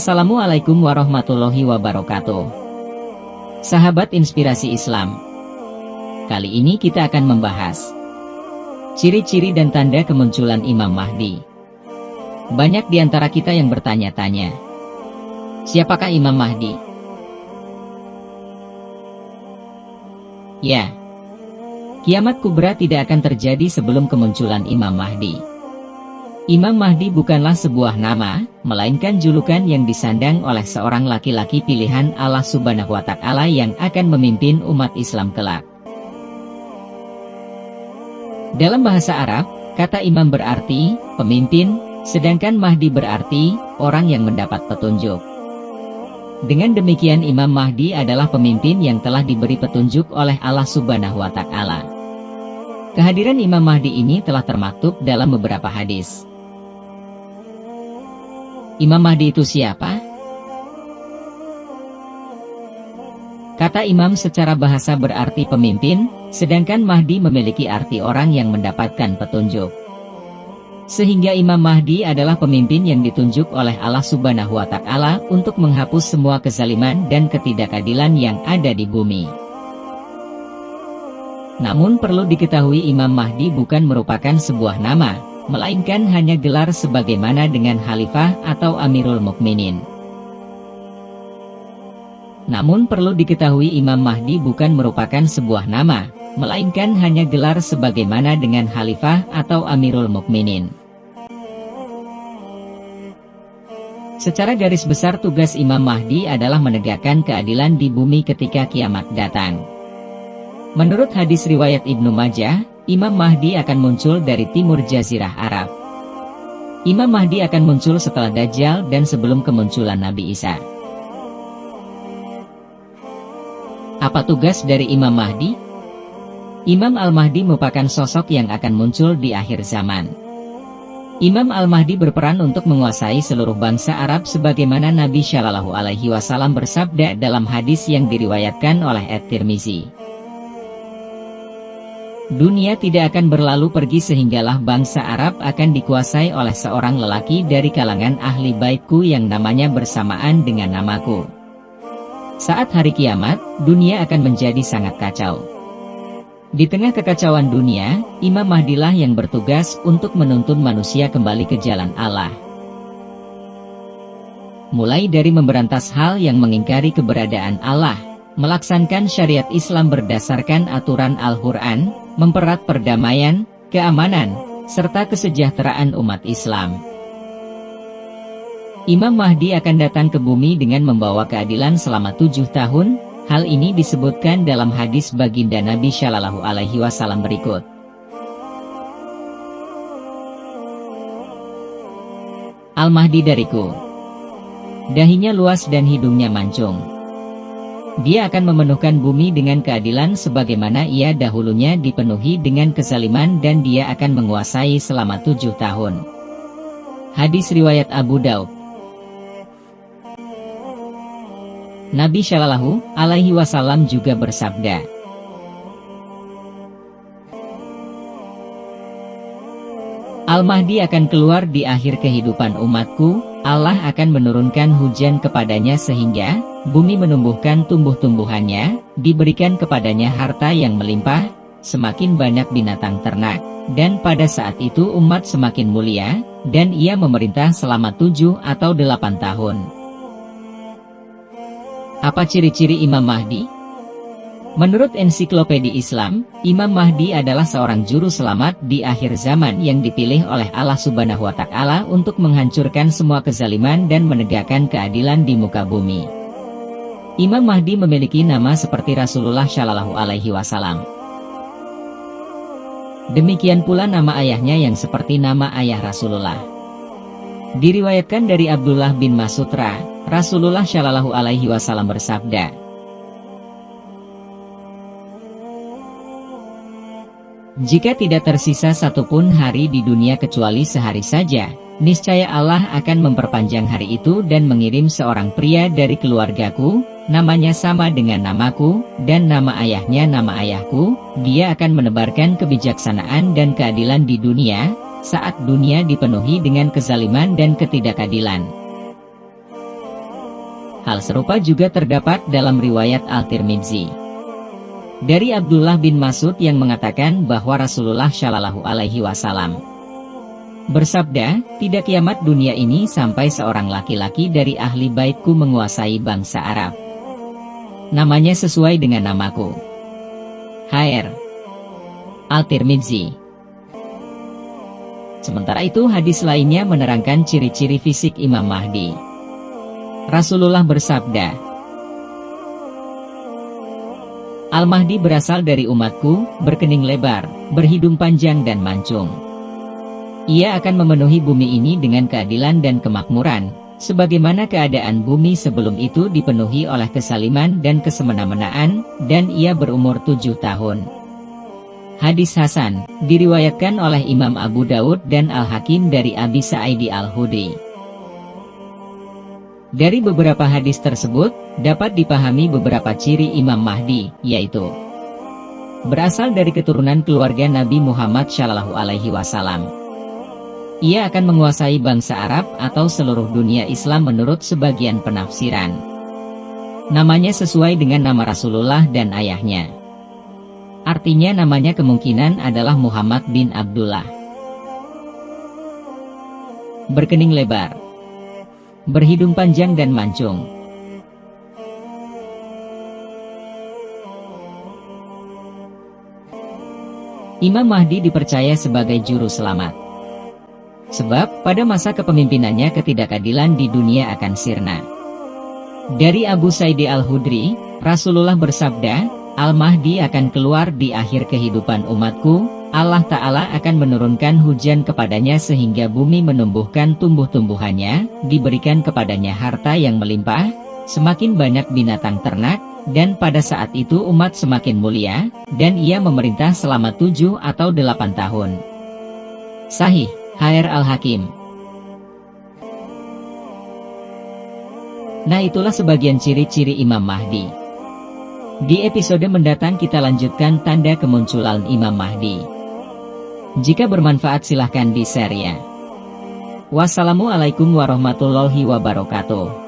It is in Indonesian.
Assalamualaikum warahmatullahi wabarakatuh. Sahabat Inspirasi Islam, kali ini kita akan membahas ciri-ciri dan tanda kemunculan Imam Mahdi. Banyak di antara kita yang bertanya-tanya, siapakah Imam Mahdi? Ya, kiamat kubra tidak akan terjadi sebelum kemunculan Imam Mahdi. Imam Mahdi bukanlah sebuah nama, melainkan julukan yang disandang oleh seorang laki-laki pilihan Allah Subhanahu wa Ta'ala yang akan memimpin umat Islam kelak. Dalam bahasa Arab, kata imam berarti pemimpin, sedangkan Mahdi berarti orang yang mendapat petunjuk. Dengan demikian Imam Mahdi adalah pemimpin yang telah diberi petunjuk oleh Allah Subhanahu wa Ta'ala. Kehadiran Imam Mahdi ini telah termaktub dalam beberapa hadis. Imam Mahdi itu siapa? Kata imam secara bahasa berarti pemimpin, sedangkan Mahdi memiliki arti orang yang mendapatkan petunjuk. Sehingga Imam Mahdi adalah pemimpin yang ditunjuk oleh Allah Subhanahu wa Ta'ala untuk menghapus semua kezaliman dan ketidakadilan yang ada di bumi. Namun perlu diketahui Imam Mahdi bukan merupakan sebuah nama, melainkan hanya gelar sebagaimana dengan Khalifah atau Amirul Mukminin. Namun perlu diketahui Imam Mahdi bukan merupakan sebuah nama, melainkan hanya gelar sebagaimana dengan Khalifah atau Amirul Mukminin. Secara garis besar tugas Imam Mahdi adalah menegakkan keadilan di bumi ketika kiamat datang. Menurut hadis riwayat Ibnu Majah, Imam Mahdi akan muncul dari timur Jazirah Arab. Imam Mahdi akan muncul setelah Dajjal dan sebelum kemunculan Nabi Isa. Apa tugas dari Imam Mahdi? Imam Al-Mahdi merupakan sosok yang akan muncul di akhir zaman. Imam Al-Mahdi berperan untuk menguasai seluruh bangsa Arab sebagaimana Nabi Shallallahu Alaihi Wasallam bersabda dalam hadis yang diriwayatkan oleh At-Tirmizi. Dunia tidak akan berlalu pergi sehinggalah bangsa Arab akan dikuasai oleh seorang lelaki dari kalangan ahli baitku yang namanya bersamaan dengan namaku. Saat hari kiamat, dunia akan menjadi sangat kacau. Di tengah kekacauan dunia, Imam Mahdilah yang bertugas untuk menuntun manusia kembali ke jalan Allah. Mulai dari memberantas hal yang mengingkari keberadaan Allah, melaksanakan syariat Islam berdasarkan aturan Al-Quran, mempererat perdamaian, keamanan, serta kesejahteraan umat Islam. Imam Mahdi akan datang ke bumi dengan membawa keadilan selama 7 tahun, hal ini disebutkan dalam hadis baginda Nabi Shallallahu Alaihi Wasallam berikut. Al-Mahdi dariku. Dahinya luas dan hidungnya mancung. Dia akan memenuhkan bumi dengan keadilan sebagaimana ia dahulunya dipenuhi dengan kezaliman dan dia akan menguasai selama 7 tahun. Hadis riwayat Abu Daud. Nabi Shallallahu Alaihi Wasallam juga bersabda, Al-Mahdi akan keluar di akhir kehidupan umatku, Allah akan menurunkan hujan kepadanya sehingga bumi menumbuhkan tumbuh-tumbuhannya, diberikan kepadanya harta yang melimpah, semakin banyak binatang ternak, dan pada saat itu umat semakin mulia, dan ia memerintah selama 7 atau 8 tahun. Apa ciri-ciri Imam Mahdi? Menurut Ensiklopedi Islam, Imam Mahdi adalah seorang juru selamat di akhir zaman yang dipilih oleh Allah Subhanahu wa Ta'ala untuk menghancurkan semua kezaliman dan menegakkan keadilan di muka bumi. Imam Mahdi memiliki nama seperti Rasulullah Shallallahu Alaihi Wasallam. Demikian pula nama ayahnya yang seperti nama ayah Rasulullah. Diriwayatkan dari Abdullah bin Mas'ud Rasulullah Shallallahu Alaihi Wasallam bersabda, jika tidak tersisa satupun hari di dunia kecuali sehari saja, niscaya Allah akan memperpanjang hari itu dan mengirim seorang pria dari keluargaku, namanya sama dengan namaku, dan nama ayahnya nama ayahku, dia akan menebarkan kebijaksanaan dan keadilan di dunia, saat dunia dipenuhi dengan kezaliman dan ketidakadilan. Hal serupa juga terdapat dalam riwayat Al-Tirmidzi dari Abdullah bin Mas'ud yang mengatakan bahwa Rasulullah Shallallahu Alaihi Wasallam bersabda, "Tidak kiamat dunia ini sampai seorang laki-laki dari ahli baitku menguasai bangsa Arab. Namanya sesuai dengan namaku." Hr. Al-Tirmidzi. Sementara itu hadis lainnya menerangkan ciri-ciri fisik Imam Mahdi. Rasulullah bersabda, "Al-Mahdi berasal dari umatku, berkening lebar, berhidung panjang dan mancung. Ia akan memenuhi bumi ini dengan keadilan dan kemakmuran, sebagaimana keadaan bumi sebelum itu dipenuhi oleh kesaliman dan kesemena-menaan, dan ia berumur 7 tahun." Hadis Hasan, diriwayatkan oleh Imam Abu Daud dan Al-Hakim dari Abi Sa'idi Al-Khudri. Dari beberapa hadis tersebut, dapat dipahami beberapa ciri Imam Mahdi, yaitu berasal dari keturunan keluarga Nabi Muhammad Shallallahu Alaihi Wasallam. Ia akan menguasai bangsa Arab atau seluruh dunia Islam menurut sebagian penafsiran. Namanya sesuai dengan nama Rasulullah dan ayahnya. Artinya namanya kemungkinan adalah Muhammad bin Abdullah. Berkening lebar, berhidung panjang dan mancung. Imam Mahdi dipercaya sebagai juru selamat. Sebab, pada masa kepemimpinannya ketidakadilan di dunia akan sirna. Dari Abu Sa'id Al-Khudri, Rasulullah bersabda, "Al-Mahdi akan keluar di akhir kehidupan umatku, Allah Ta'ala akan menurunkan hujan kepadanya sehingga bumi menumbuhkan tumbuh-tumbuhannya, diberikan kepadanya harta yang melimpah, semakin banyak binatang ternak, dan pada saat itu umat semakin mulia, dan ia memerintah selama 7 atau 8 tahun. Sahih, Hr. Al-Hakim. Nah, itulah sebagian ciri-ciri Imam Mahdi. Di episode mendatang kita lanjutkan tanda kemunculan Imam Mahdi. Jika bermanfaat silahkan di-share ya. Wassalamualaikum warahmatullahi wabarakatuh.